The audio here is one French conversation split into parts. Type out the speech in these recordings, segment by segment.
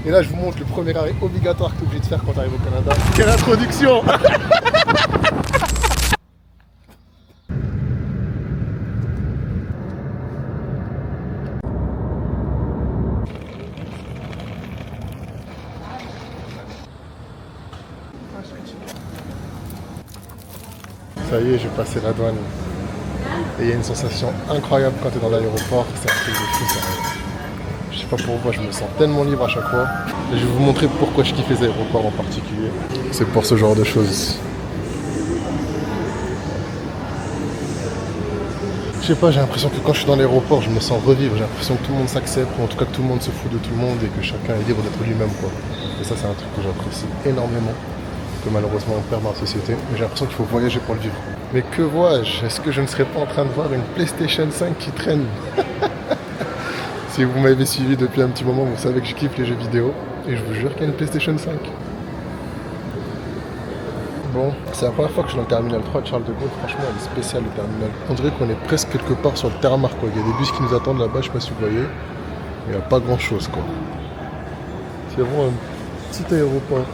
Et là, je vous montre le premier arrêt obligatoire que tu es obligé de faire quand tu arrives au Canada. Quelle introduction! Ça y est, j'ai passé la douane. Et il y a une sensation incroyable quand tu es dans l'aéroport. C'est un truc de fou, ça. Je sais pas pourquoi, je me sens tellement libre à chaque fois. Et je vais vous montrer pourquoi je kiffe les aéroports en particulier. C'est pour ce genre de choses. Je sais pas, j'ai l'impression que quand je suis dans l'aéroport, je me sens revivre. J'ai l'impression que tout le monde s'accepte, ou en tout cas que tout le monde se fout de tout le monde et que chacun est libre d'être lui-même, quoi. Et ça, c'est un truc que j'apprécie énormément, que malheureusement on perd dans la société. Mais j'ai l'impression qu'il faut voyager pour le vivre. Mais que vois-je? Est-ce que je ne serais pas en train de voir une PlayStation 5 qui traîne? Si vous m'avez suivi depuis un petit moment, vous savez que je kiffe les jeux vidéo. Et je vous jure qu'il y a une PlayStation 5. Bon, c'est la première fois que je suis dans le terminal 3 de Charles de Gaulle. Franchement, elle est spéciale le terminal. On dirait qu'on est presque quelque part sur le tarmac, quoi. Il y a des bus qui nous attendent là-bas, je sais pas si vous voyez. Mais il n'y a pas grand chose, quoi. C'est vraiment un petit aéroport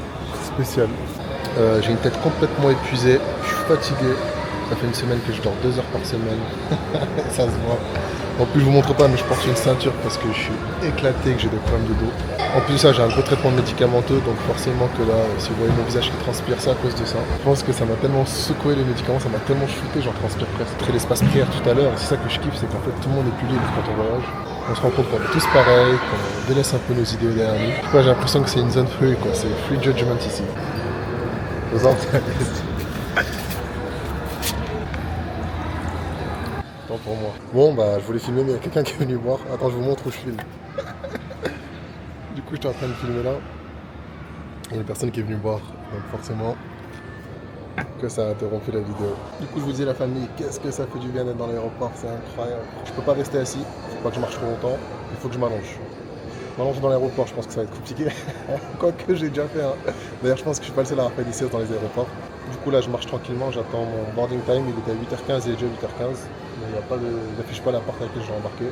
spécial. J'ai une tête complètement épuisée. Je suis fatigué. Ça fait une semaine que je dors 2 heures par semaine. Ça se voit. En plus, je vous montre pas, mais je porte une ceinture parce que je suis éclaté, que j'ai des problèmes de dos. En plus de ça, j'ai un gros traitement médicamenteux, donc forcément que là, si vous voyez mon visage qui transpire, c'est à cause de ça. Je pense que ça m'a tellement secoué les médicaments, ça m'a tellement shooté, j'en transpire presque. Après l'espace prière tout à l'heure, c'est ça que je kiffe, c'est qu'en fait tout le monde est plus libre quand on voyage. On se rend compte qu'on est tous pareils, qu'on délaisse un peu nos idéaux derrière nous. Je sais pas, j'ai l'impression que c'est une zone free, quoi, c'est free judgment ici. Aux Antilles. Pour moi. Bon bah je voulais filmer mais il y a quelqu'un qui est venu voir. Attends, je vous montre où je filme. Du coup j'étais en train de filmer là. Il y a une personne qui est venue voir. Donc forcément que ça a interrompu la vidéo. Du coup je vous disais la famille, qu'est-ce que ça fait du bien d'être dans l'aéroport, c'est incroyable. Je peux pas rester assis, faut pas que je marche trop longtemps, il faut que je m'allonge. M'allonger dans l'aéroport, je pense que ça va être compliqué. Quoique j'ai déjà fait. D'ailleurs je pense que je suis pas le seul à avoir fait des siestes dans les aéroports. Du coup là je marche tranquillement, j'attends mon boarding time, il était à 8h15 et déjà 8h15. Mais il n'affiche pas la porte à laquelle je vais embarquer.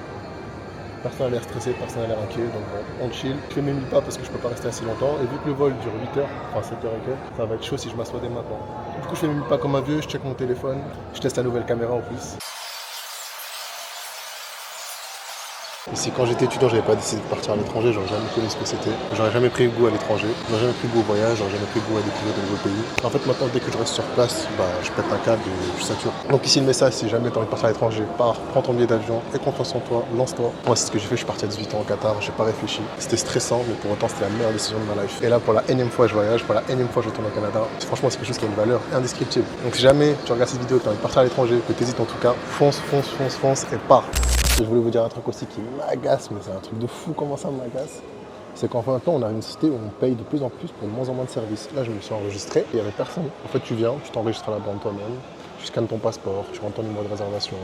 Personne n'a l'air stressé, personne n'a l'air inquiet, donc bon, on chill. Je fais mes 1000 pas parce que je peux pas rester assez longtemps. Et vu que le vol dure 8h, enfin 7h et quelques, ça va être chaud si je m'assois dès maintenant. Du coup je fais mes 1000 pas comme un vieux, je check mon téléphone, je teste la nouvelle caméra en plus. Ici, quand j'étais étudiant, j'avais pas décidé de partir à l'étranger, j'aurais jamais connu ce que c'était. J'aurais jamais pris goût à l'étranger, j'aurais jamais pris goût au voyage, j'aurais jamais pris goût à découvrir de nouveaux pays. En fait, maintenant, dès que je reste sur place, je pète un câble et je sature. Donc ici, le message, si jamais t'as envie de partir à l'étranger, pars, prends ton billet d'avion, aie confiance en toi, lance-toi. Moi, c'est ce que j'ai fait, je suis parti à 18 ans au Qatar, j'ai pas réfléchi. C'était stressant, mais pour autant, c'était la meilleure décision de ma life. Et là, pour la énième fois, je voyage, pour la énième fois, je retourne au Canada. Franchement, c'est quelque chose qui a une valeur indescriptible. Donc si jamais tu regardes cette vidéo, que t'as envie de partir à l'étranger, que t'hésites en tout cas, fonce et pars. Et je voulais vous dire un truc aussi qui m'agace, mais c'est un truc de fou comment ça m'agace. C'est qu'en fait maintenant on a une société où on paye de plus en plus pour de moins en moins de services. Là je me suis enregistré, il n'y avait personne. En fait tu viens, tu t'enregistres à la banque toi-même, tu scannes ton passeport, tu rentres ton numéro de réservation.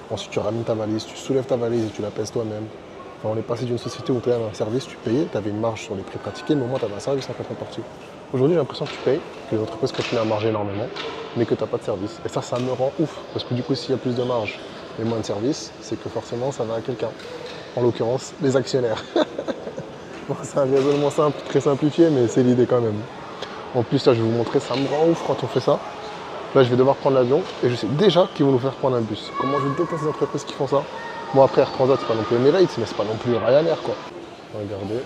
Ensuite tu ramènes ta valise, tu soulèves ta valise et tu la pèses toi-même. Enfin, on est passé d'une société où tu avais un service, tu payais, tu avais une marge sur les prix pratiqués, mais au moins tu avais un service en contrepartie. Aujourd'hui j'ai l'impression que tu payes, que les entreprises continuent à marger énormément, mais que tu n'as pas de service. Et ça me rend ouf, parce que du coup s'il y a plus de marge et moins de service, c'est que forcément ça va à quelqu'un. En l'occurrence, les actionnaires. Bon, c'est un raisonnement simple, très simplifié, mais c'est l'idée quand même. En plus, là, je vais vous montrer, ça me rend ouf quand on fait ça. Là, je vais devoir prendre l'avion et je sais déjà qu'ils vont nous faire prendre un bus. Comment je déteste les entreprises qui font ça. Moi, après, Air Transat, c'est pas non plus Emirates, mais c'est pas non plus Ryanair, quoi. Regardez.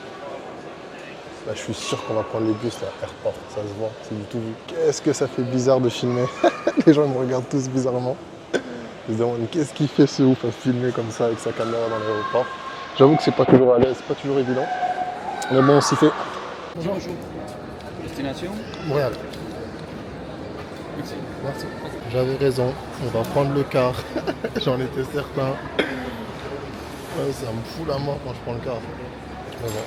Là, je suis sûr qu'on va prendre les bus, là, Airport, ça se voit, c'est du tout vu. Qu'est-ce que ça fait bizarre de filmer. Les gens me regardent tous bizarrement. Ils se demandent qu'est-ce qu'il fait ce ouf à filmer comme ça avec sa caméra dans l'aéroport. J'avoue que c'est pas toujours à l'aise, c'est pas toujours évident. Mais bon, on s'y fait. Bonjour. Destination Montréal. Merci. Merci. J'avais raison, on va prendre le car. J'en étais certain. Ouais, ça me fout la mort quand je prends le car. Mais bon.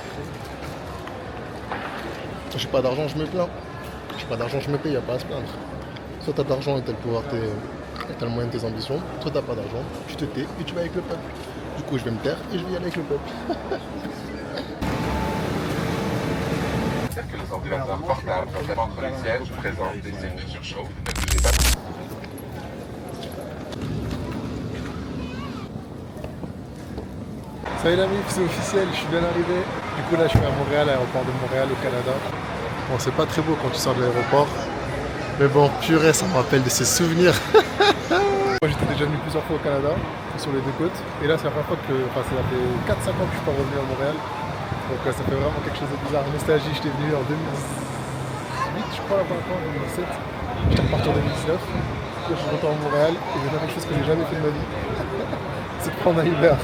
J'ai pas d'argent, je me plains. J'ai pas d'argent, je me paye, y a pas à se plaindre. Soit t'as de l'argent et t'as le pouvoir, t'as le moyen de tes ambitions. Soit t'as pas d'argent, tu te tais et tu vas avec le peuple. Du coup, je vais me taire et je vais y aller avec le peuple. Que les ordinateurs portables peuvent entre les sièges présentent des signes de surchauffe. Ça y est la mif, c'est officiel, je suis bien arrivé. Du coup là je suis à Montréal, aéroport de Montréal au Canada. Bon c'est pas très beau quand tu sors de l'aéroport. Mais bon, purée, ça me rappelle de ces souvenirs. Moi j'étais déjà venu plusieurs fois au Canada, sur les deux côtes. Et là c'est la première fois que, enfin ça fait 4-5 ans que je suis pas revenu à Montréal. Donc ça fait vraiment quelque chose de bizarre. Nostalgie, j'étais venu en 2018 je crois la première fois, en 2017. J'étais reparti en 2019. Là je suis retourné à Montréal et j'ai fait quelque chose que j'ai jamais fait de ma vie. C'est de prendre un Uber.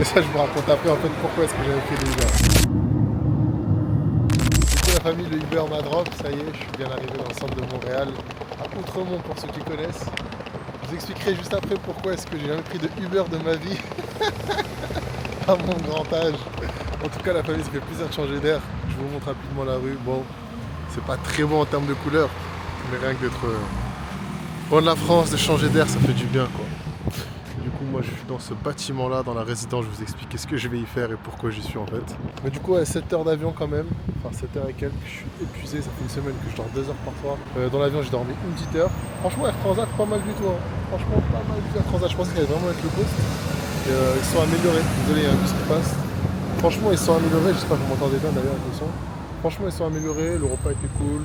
Et ça je vous raconte après en fait pourquoi est-ce que j'avais pris le Uber. La famille, le Uber m'a drop, ça y est, je suis bien arrivé dans le centre de Montréal, à Outremont pour ceux qui connaissent. Je vous expliquerai juste après pourquoi est-ce que j'ai jamais pris de Uber de ma vie, à mon grand âge. En tout cas, la famille, ça fait plaisir de changer d'air. Je vous montre rapidement la rue. Bon, c'est pas très bon en termes de couleurs, mais rien que d'être loin de la France, de changer d'air, ça fait du bien, quoi. Du coup, moi, je suis dans ce bâtiment-là, dans la résidence. Je vais vous expliquer ce que je vais y faire et pourquoi j'y suis, en fait. Mais du coup, à 7 heures d'avion quand même. Enfin, 7 heures et quelques. Je suis épuisé. Ça fait une semaine que je dors 2 heures par soir. Dans l'avion, j'ai dormi une petite heure. Franchement, Air Transat, pas mal du tout. Hein. Franchement, pas mal du tout. Air Transat, je pensais qu'il allait vraiment être le coast. Ils sont améliorés. Désolé, il y a un bus qui passe. Franchement, ils sont améliorés. J'espère que vous m'entendez bien d'ailleurs avec le son. Franchement, ils sont améliorés. Le repas était cool.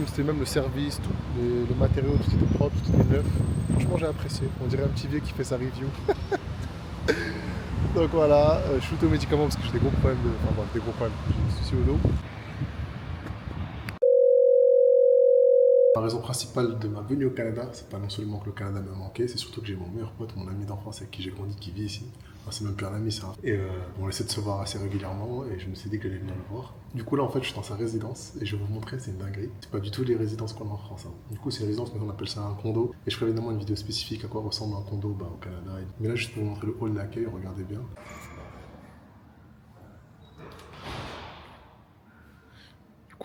C'était même le service, tout, le matériau, tout était propre, tout était neuf. Franchement, j'ai apprécié. On dirait un petit vieux qui fait sa review. Donc voilà, je suis aux médicaments parce que j'ai des gros problèmes Enfin bon, des gros problèmes. J'ai des soucis au dos. La raison principale de ma venue au Canada, c'est pas non seulement que le Canada me manquait, c'est surtout que j'ai mon meilleur pote, mon ami d'enfance avec qui j'ai grandi, qui vit ici. Enfin, c'est même plus un ami ça. Et on essaie de se voir assez régulièrement et je me suis dit que j'allais venir le voir. Du coup là en fait je suis dans sa résidence et je vais vous montrer, c'est une dinguerie. C'est pas du tout les résidences qu'on a en France. Hein. Du coup c'est une résidence, mais on appelle ça un condo. Et je ferai évidemment une vidéo spécifique à quoi ressemble un condo au Canada. Mais là juste pour vous montrer le hall d'accueil, regardez bien.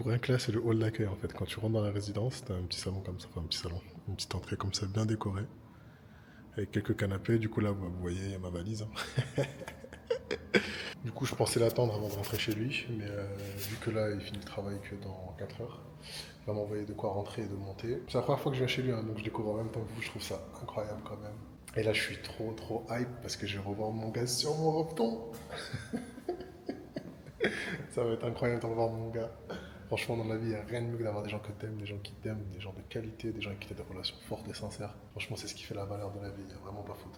Rien que là, c'est le hall d'accueil en fait. Quand tu rentres dans la résidence, t'as un petit salon comme ça, enfin un petit salon, une petite entrée comme ça, bien décorée, avec quelques canapés. Du coup, là, vous voyez, il y a ma valise. Hein. Du coup, je pensais l'attendre avant de rentrer chez lui, mais vu que là, il finit le travail que dans 4 heures, il va m'envoyer de quoi rentrer et de monter. C'est la première fois que je viens chez lui, hein, donc je découvre en même temps que vous. Je trouve ça incroyable quand même. Et là, je suis trop hype parce que je vais revoir mon gars sur mon repton. Ça va être incroyable de revoir mon gars. Franchement, dans la vie, il n'y a rien de mieux que d'avoir des gens que t'aimes, des gens qui t'aiment, des gens de qualité, des gens avec qui tu as des relations fortes et sincères. Franchement, c'est ce qui fait la valeur de la vie, il n'y a vraiment pas faute.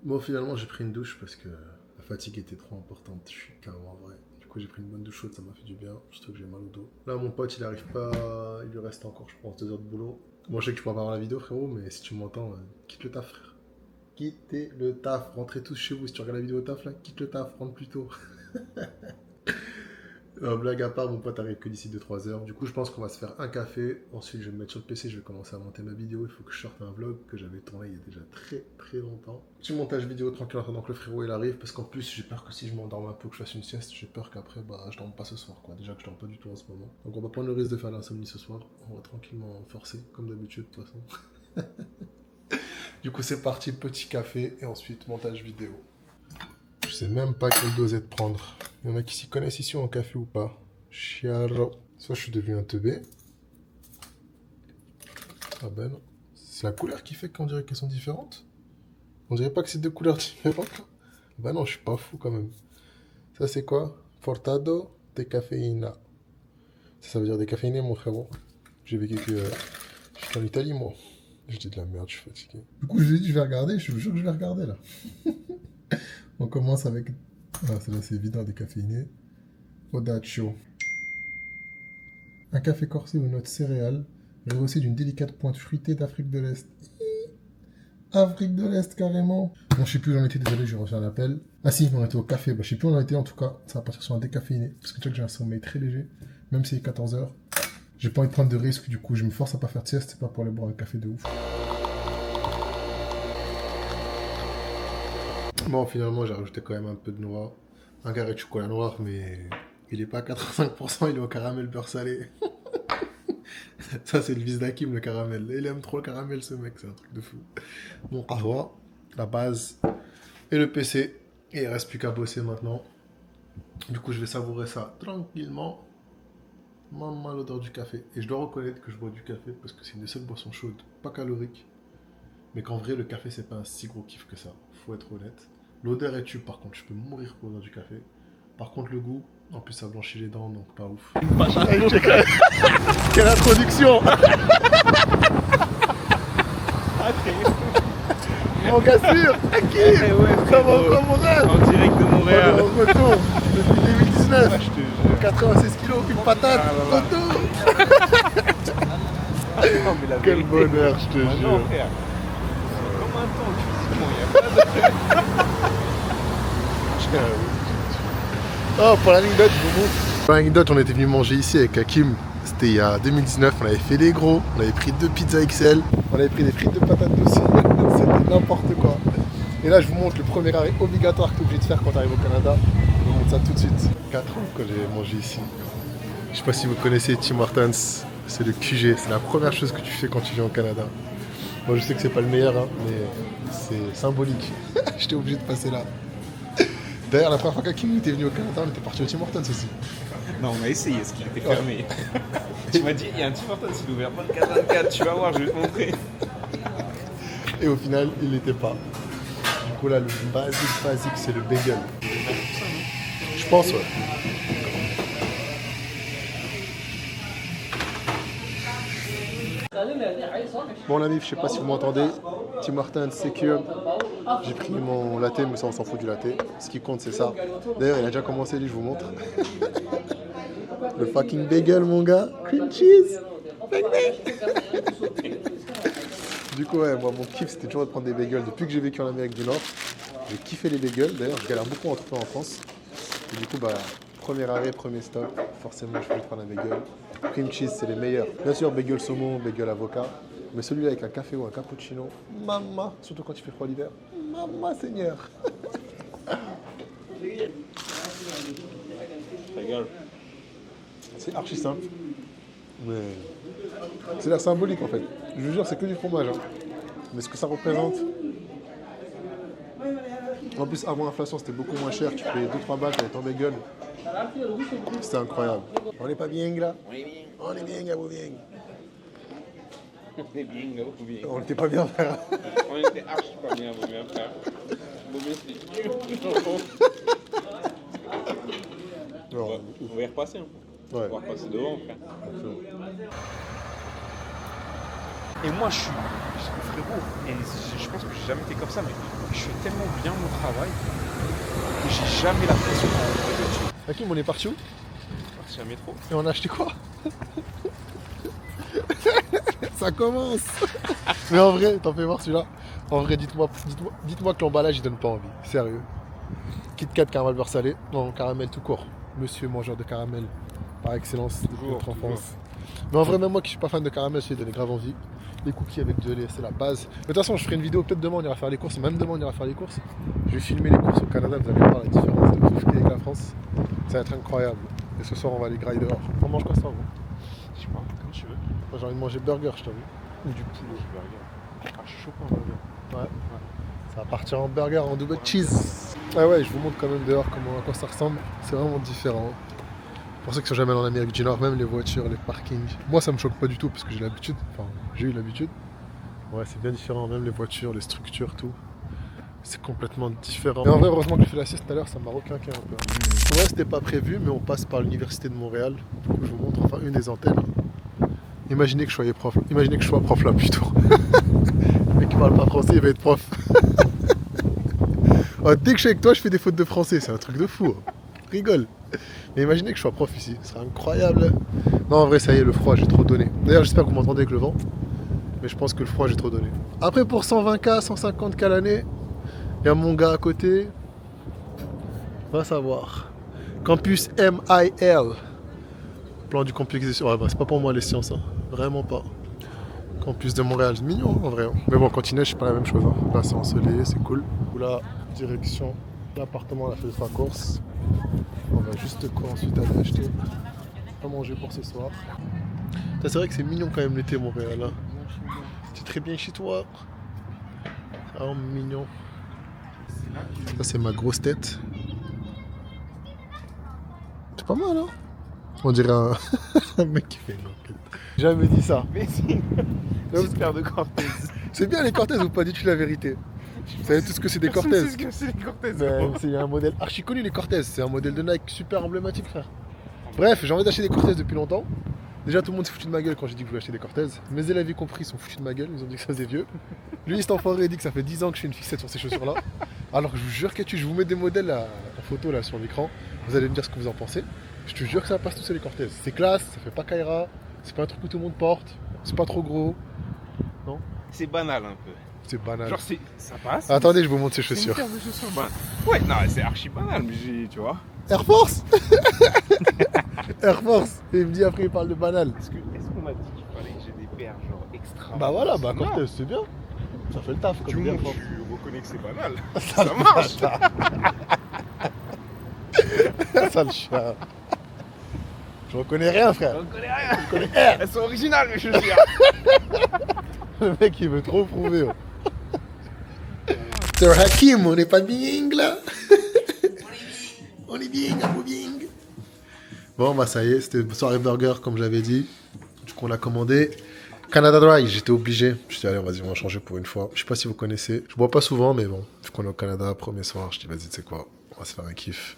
Bon, finalement, j'ai pris une douche parce que la fatigue était trop importante, je suis carrément vrai. Du coup, j'ai pris une bonne douche chaude, ça m'a fait du bien, surtout que j'ai mal au dos. Là, mon pote, il arrive pas, il lui reste encore, je pense, 2 heures de boulot. Moi, je sais que tu peux pas voir la vidéo, frérot, mais si tu m'entends, quitte le taf, frère. Quittez le taf, rentrez tous chez vous. Si tu regardes la vidéo au taf, là, quitte le taf, rentre plus tôt. Blague à part, mon pote arrive que d'ici 2-3 heures. Du coup, je pense qu'on va se faire un café. Ensuite, je vais me mettre sur le PC, je vais commencer à monter ma vidéo. Il faut que je sorte un vlog que j'avais tourné il y a déjà très longtemps. Petit montage vidéo tranquille en attendant que le frérot il arrive. Parce qu'en plus, j'ai peur que si je m'endorme un peu, que je fasse une sieste, j'ai peur qu'après, je dorme pas ce soir, quoi. Déjà que je dors pas du tout en ce moment. Donc, on va prendre le risque de faire l'insomnie ce soir. On va tranquillement forcer, comme d'habitude, de toute façon. Du coup, c'est parti, petit café et ensuite montage vidéo. Je sais même pas quelle dosette prendre. Il y en a qui s'y connaissent ici en café ou pas. Chiaro. Soit je suis devenu un teubé. Ah ben non. C'est la couleur qui fait qu'on dirait qu'elles sont différentes. On dirait pas que c'est 2 couleurs différentes. Ben non, je suis pas fou quand même. Ça c'est quoi? Portado de caféina. Ça veut dire décaféiné mon frérot. J'ai vécu que... je suis en Italie moi. Je dis de la merde, je suis fatigué. Du coup, je lui ai dit, je vais regarder. Je suis sûr que je vais regarder là. On commence avec... Ah, celle-là, c'est évident, décaféiné. Odaccio. Un café corsé aux notes céréales, rehaussé d'une délicate pointe fruitée d'Afrique de l'Est. Afrique de l'Est, carrément. Bon, je sais plus où j'en étais, désolé, j'ai reçu un appel. Ah si, on était au café. Je sais plus où on en était, en tout cas. Ça va partir sur un décaféiné. Parce que tu vois que j'ai un sommeil très léger. Même si c'est 14 h. J'ai pas envie de prendre de risques, du coup, je me force à pas faire de sieste. C'est pas pour aller boire un café de ouf. Bon, finalement, j'ai rajouté quand même un peu de noix. Un carré de chocolat noir, mais il est pas à 85%, il est au caramel beurre salé. Ça, c'est le vice d'Hakim, le caramel. Il aime trop le caramel, ce mec, c'est un truc de fou. Mon qahwa, la base, et le PC. Et il reste plus qu'à bosser maintenant. Du coup, je vais savourer ça tranquillement. Maman, l'odeur du café. Et je dois reconnaître que je bois du café parce que c'est une des seules boissons chaudes, pas caloriques. Mais qu'en vrai, le café, c'est pas un si gros kiff que ça. Faut être honnête. L'odeur est tue, par contre, je peux mourir pour l'odeur du café. Par contre, le goût, en plus, ça blanchit les dents, donc pas ouf. Quelle introduction! Mon gars sûr, Hakim, ça va encore mon rêve? En direct de Montréal. On est en retour depuis 2019. 96 kilos, une patate, retour. Quel bonheur, je te Non, jure. frère. C'est comme un temps, tu sais, il y a pas de... Oh, pour l'anecdote, je vous montre. Pour l'anecdote, on était venu manger ici avec Hakim. C'était il y a 2019, on avait fait les gros, on avait pris 2 pizzas XL, on avait pris des frites de patates aussi. C'était n'importe quoi. Et là, je vous montre le premier arrêt obligatoire que tu es obligé de faire quand tu arrives au Canada. Je vous montre ça tout de suite. 4 ans que j'ai mangé ici. Je sais pas si vous connaissez Tim Hortons, c'est le QG, c'est la première chose que tu fais quand tu viens au Canada. Moi, je sais que c'est pas le meilleur, hein, mais c'est symbolique. J'étais obligé de passer là. D'ailleurs, la première fois qu'Hakim était venu au Canada, on était parti au Tim Hortons aussi. Non, on a essayé, ce qui était fermé. Tu m'as dit, il y a un Tim Hortons, il est ouvert 24/24, tu vas voir, je vais te montrer. Et au final, il n'était pas. Du coup, là, le basique, c'est le bagel. Je pense, ouais. Bon, la mif, je sais pas si vous m'entendez. Tim Hortons, Secure. J'ai pris mon latte, mais ça, on s'en fout du latte. Ce qui compte, c'est ça. D'ailleurs, il a déjà commencé, lui, je vous montre. Le fucking bagel, mon gars. Cream cheese. Bang, bang. Du coup, ouais, moi, mon kiff, c'était toujours de prendre des bagels. Depuis que j'ai vécu en Amérique du Nord, j'ai kiffé les bagels. D'ailleurs, je galère beaucoup à en trouver en France. Et du coup, bah, premier arrêt, premier stop. Forcément, je voulais prendre un bagel. Cream cheese, c'est les meilleurs. Bien sûr, bagel saumon, bagel avocat. Mais celui-là avec un café ou un cappuccino, maman, surtout quand il fait froid l'hiver, maman seigneur. C'est archi simple, mais c'est l'air symbolique en fait. Je vous jure, c'est que du fromage. Hein. Mais ce que ça représente. En plus, avant l'inflation, c'était beaucoup moins cher. Tu payais 2-3 balles, t'avais ton bagel. C'était incroyable. On n'est pas bien là? On est bien, gars, bien. On est bien, gars, ou bien. On n'était pas bien, frère. On était archi pas bien, vous bien frère. Bon, mais c'est... On va y repasser, hein. Ouais. On va repasser devant, frère. Et moi, je suis frérot, et je pense que j'ai jamais été comme ça, mais je fais tellement bien mon travail que j'ai jamais la pression à rentrer dessus. Hakim, on est parti où? Parti à métro. Et on a acheté quoi? Ça commence. Mais en vrai, t'en fais voir celui-là. En vrai, dites-moi que l'emballage il donne pas envie. Sérieux. Kit Kat caramel beurre salé. Non, caramel tout court. Monsieur mangeur de caramel par excellence depuis notre enfance. Mais en vrai, même moi qui suis pas fan de caramel, ça lui donne grave envie. Les cookies avec du lait, c'est la base. Mais de toute façon, je ferai une vidéo peut-être demain, on ira faire les courses. Même demain, on ira faire les courses. Je vais filmer les courses au Canada, vous allez voir la différence de bouffe avec la France. Ça va être incroyable. Et ce soir, on va aller grailler dehors. On mange quoi ça, vous? Je sais pas, comme tu veux. Moi, j'ai envie de manger burger, je t'avoue. Ou du poulet. Burger. Ah, je suis chaud pour un burger. Ouais. Ça va partir en burger, en double cheese. Ah ouais, je vous montre quand même dehors à quoi ça ressemble. C'est vraiment différent. Pour ceux qui sont jamais allés en Amérique du Nord, même les voitures, les parkings. Moi, ça me choque pas du tout parce que j'ai l'habitude. Enfin, j'ai eu l'habitude. Ouais, c'est bien différent. Même les voitures, les structures, tout. C'est complètement différent. Mais en vrai, heureusement que j'ai fait la sieste tout à l'heure, ça m'a requinqué un peu. Ouais, c'était pas prévu, mais on passe par l'université de Montréal. Du coup, je vous montre enfin une des antennes. Imaginez que je sois prof. Imaginez que je sois prof là plutôt. Le mec qui parle pas français, il va être prof. Oh, dès que je suis avec toi, je fais des fautes de français. C'est un truc de fou. Hein. Rigole. Mais imaginez que je sois prof ici. Ce serait incroyable. Non, en vrai, ça y est, le froid, j'ai trop donné. D'ailleurs, j'espère que vous m'entendez avec le vent. Mais je pense que le froid, j'ai trop donné. Après, pour 120K, 150K l'année, il y a mon gars à côté. Va savoir. Campus MIL. Plan du campus des sciences. Ouais, bah, c'est pas pour moi les sciences. Hein. Vraiment pas. Campus de Montréal, c'est mignon en vrai. Mais bon, quand il neige, c'est pas la même chose. Hein. Là, c'est ensoleillé, c'est cool. Là, direction l'appartement, on a fait 3 courses. On va juste quoi ensuite aller acheter à manger pour ce soir. C'est vrai que c'est mignon quand même l'été Montréal. Hein. C'est très bien chez toi. C'est vraiment mignon. Ça c'est ma grosse tête. C'est pas mal hein. On dirait un, un mec qui fait une enquête. J'ai jamais dit ça. Mais c'est une petite paire de Cortez. C'est bien les Cortez ou pas? Dites-tu la vérité. Vous savez tout ce que c'est des Cortez. C'est ce que c'est les Cortez. Mais c'est un modèle archi connu les Cortez. C'est un modèle de Nike super emblématique, frère. Bref, j'ai envie d'acheter des Cortez depuis longtemps. Déjà, tout le monde s'est foutu de ma gueule quand j'ai dit que je voulais acheter des Cortez. Mes élèves y compris sont foutus de ma gueule. Ils ont dit que ça faisait vieux. Lui, cet enfoiré, il dit que ça fait 10 ans que je fais une fixette sur ces chaussures-là. Alors que je vous jure que je vous mets des modèles en photo là sur l'écran. Vous allez me dire ce que vous en pensez. Je te jure que ça passe tous les Cortez. C'est classe, ça fait pas Kaira. C'est pas un truc que tout le monde porte. C'est pas trop gros. Non? C'est banal un peu. C'est banal. Genre, ça passe. Attendez, je vous montre ces C'est une chaussures. paire de chaussures banales. Ouais, non, c'est archi banal, mais tu vois. Air Force. Air Force. Et il me dit après, il parle de banal. Est-ce qu'on m'a dit qu'il fallait que j'ai des paires genre extra? Bah voilà, bah Non. Cortez, c'est bien. Ça fait le taf. Du Comme moment Air que Force. tu reconnais que c'est banal, Ça ça marche. Sale chien. Je reconnais rien, frère. On connaît rien. Je connais rien. Elles sont originales, mes chaussures. Le mec, il veut trop prouver. Oh. Sir Hakim, on n'est pas bien là. On est bien, on est bien. Bon, bah ça y est, c'était soirée burger, comme j'avais dit. Du coup, on a commandé Canada Dry. J'étais obligé. Je suis dit, allez, vas-y, on va changer pour une fois. Je sais pas si vous connaissez. Je bois pas souvent, mais bon, vu qu'on est au Canada, premier soir, je dis, vas-y, tu sais quoi, on va se faire un kiff.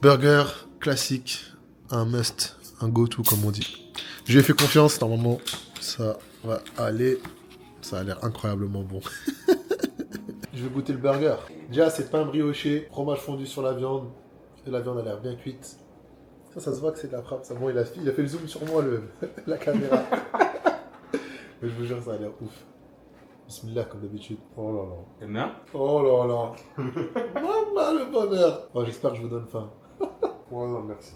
Burger classique, un must, un go-to, comme on dit. Je lui ai fait confiance, normalement, ça va aller. Ça a l'air incroyablement bon. Je vais goûter le burger. Déjà, c'est pain brioché, fromage fondu sur la viande. Et la viande a l'air bien cuite. Ça se voit que c'est de la frappe. Ça, bon, il a fait le zoom sur moi, la caméra. Mais je vous jure, ça a l'air ouf. Bismillah, comme d'habitude. Oh là là. T'aimes bien? Oh là là. Maman, le bonheur. Oh, j'espère que je vous donne faim. Oh non, merci.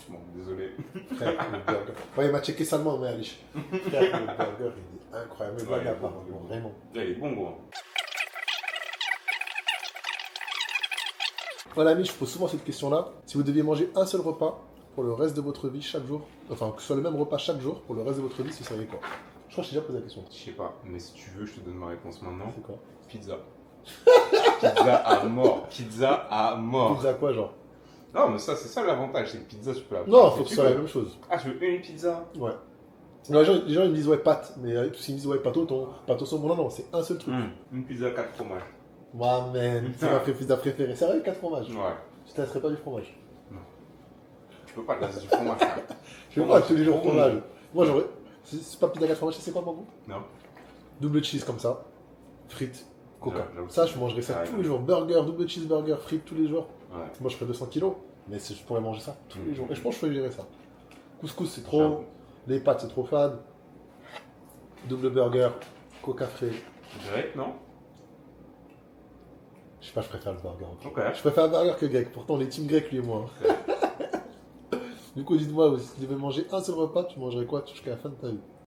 Bon, désolé. Frère, le burger. Ouais, il m'a checké salement, mais allez. Frère, le burger, il est incroyable. Mais blague à part, vraiment. Il est bon, gros. Voilà, amis, je pose souvent cette question-là. Si vous deviez manger un seul repas pour le reste de votre vie chaque jour, enfin, que ce soit le même repas chaque jour pour le reste de votre vie, ce serait quoi? Je crois que j'ai déjà posé la question. Je sais pas, mais si tu veux, je te donne ma réponse maintenant. C'est quoi? Pizza. Pizza à mort. Pizza à mort. Pizza quoi, genre? Non, mais ça, c'est ça l'avantage, c'est que pizza, tu peux la Non, prendre faut que si ce tu soit la veux. même chose. Ah, tu veux une pizza? Ouais. Non, les gens ils me disent ouais, pâte, mais s'ils me disent ouais, pâte au thon, pâte au saumon, non, non, c'est un seul truc. Une pizza 4 fromages. Moi, man, c'est ma pizza préférée. C'est vrai, 4 fromages. Ouais. Je te laisserai pas du fromage. Tu peux pas te lasser du fromage. Hein. Je veux pas tous les jours fromage. Moi, j'aurais. C'est pas pizza 4 fromages, c'est quoi pour vous? Non. Double cheese comme ça, frites, coca. J'avoue. Ça, je mangerais ça Ouais, tous les jours. Burger, double cheeseburger, frites tous les jours. Ouais. Moi, je ferais 200 kilos, mais je pourrais manger ça tous les jours. Et je pense que je choisirais ça. Couscous, c'est trop. J'avoue. Les pâtes, c'est trop fade. Double burger, coca frais. Grec, non? Je sais pas, je préfère le burger. Ok. Je préfère le burger que grec. Pourtant, on est team grec, lui et moi. Du coup, dites-moi, si tu devais manger un seul repas, tu mangerais quoi jusqu'à la fin de ta vie?